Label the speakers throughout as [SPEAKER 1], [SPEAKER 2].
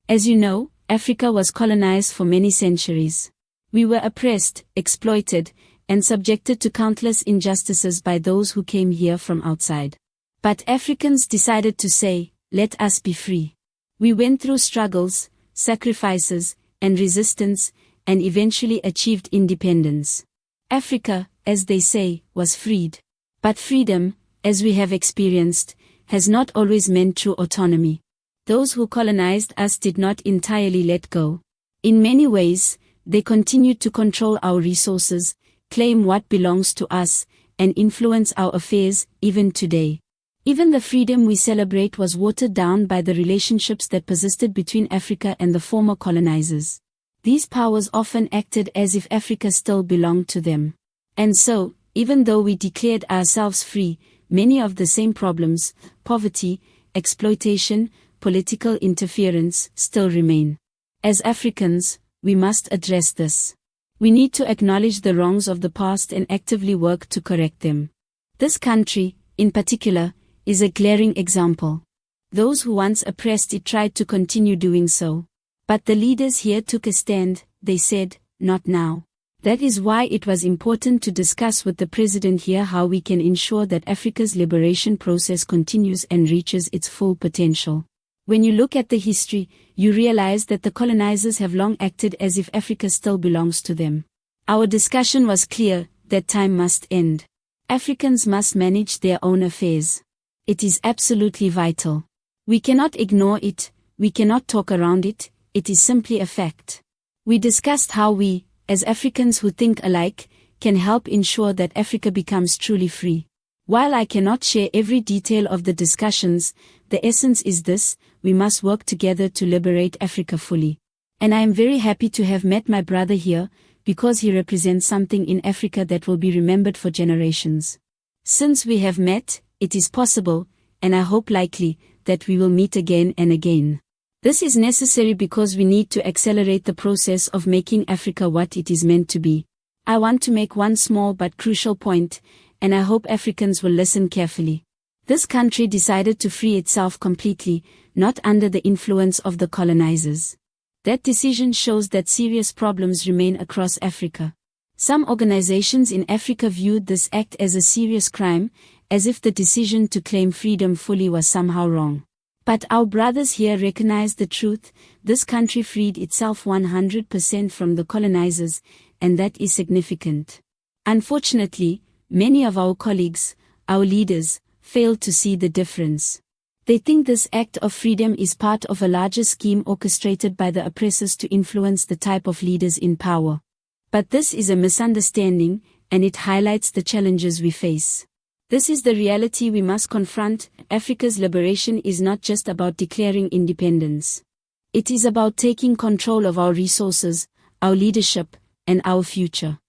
[SPEAKER 1] As you know, Africa was colonized for many centuries. We were oppressed, exploited, and subjected to countless injustices by those who came here from outside. But Africans decided to say, "Let us be free." We went through struggles, sacrifices, and resistance, and eventually achieved independence. Africa, as they say, was freed. But freedom, as we have experienced, has not always meant true autonomy. Those who colonized us did not entirely let go. In many ways, they continued to control our resources, claim what belongs to us, and influence our affairs, even today. Even the freedom we celebrate was watered down by the relationships that persisted between Africa and the former colonizers. These powers often acted as if Africa still belonged to them. And so, even though we declared ourselves free, many of the same problems, poverty, exploitation, political interference, still remain. As Africans, we must address this. We need to acknowledge the wrongs of the past and actively work to correct them. This country, in particular, is a glaring example. Those who once oppressed it tried to continue doing so. But the leaders here took a stand. They said, "Not now." That is why it was important to discuss with the president here how we can ensure that Africa's liberation process continues and reaches its full potential. When you look at the history, you realize that the colonizers have long acted as if Africa still belongs to them. Our discussion was clear, that time must end. Africans must manage their own affairs. It is absolutely vital. We cannot ignore it, we cannot talk around it, it is simply a fact. We discussed how we, as Africans who think alike, can help ensure that Africa becomes truly free. While I cannot share every detail of the discussions, the essence is this: we must work together to liberate Africa fully. And I am very happy to have met my brother here, because he represents something in Africa that will be remembered for generations. Since we have met, it is possible, and I hope likely, that we will meet again and again. This is necessary because we need to accelerate the process of making Africa what it is meant to be. I want to make one small but crucial point, and I hope Africans will listen carefully. This country decided to free itself completely, not under the influence of the colonizers. That decision shows that serious problems remain across Africa. Some organizations in Africa viewed this act as a serious crime, as if the decision to claim freedom fully was somehow wrong. But our brothers here recognize the truth: this country freed itself 100% from the colonizers, and that is significant. Unfortunately, many of our colleagues, our leaders, fail to see the difference. They think this act of freedom is part of a larger scheme orchestrated by the oppressors to influence the type of leaders in power. But this is a misunderstanding, and it highlights the challenges we face. This is the reality we must confront. Africa's liberation is not just about declaring independence. It is about taking control of our resources, our leadership, and our future.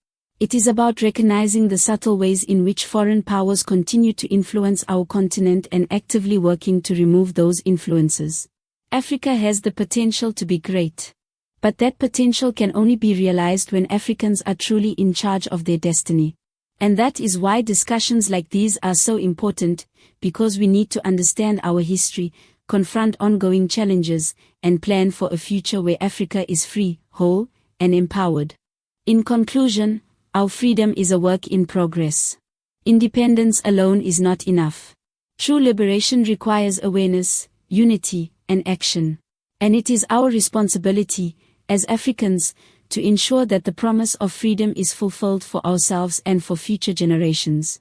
[SPEAKER 1] It is about recognizing the subtle ways in which foreign powers continue to influence our continent and actively working to remove those influences. Africa has the potential to be great. But that potential can only be realized when Africans are truly in charge of their destiny. And that is why discussions like these are so important, because we need to understand our history, confront ongoing challenges, and plan for a future where Africa is free, whole, and empowered. In conclusion, our freedom is a work in progress. Independence alone is not enough. True liberation requires awareness, unity, and action. And it is our responsibility, as Africans, to ensure that the promise of freedom is fulfilled for ourselves and for future generations.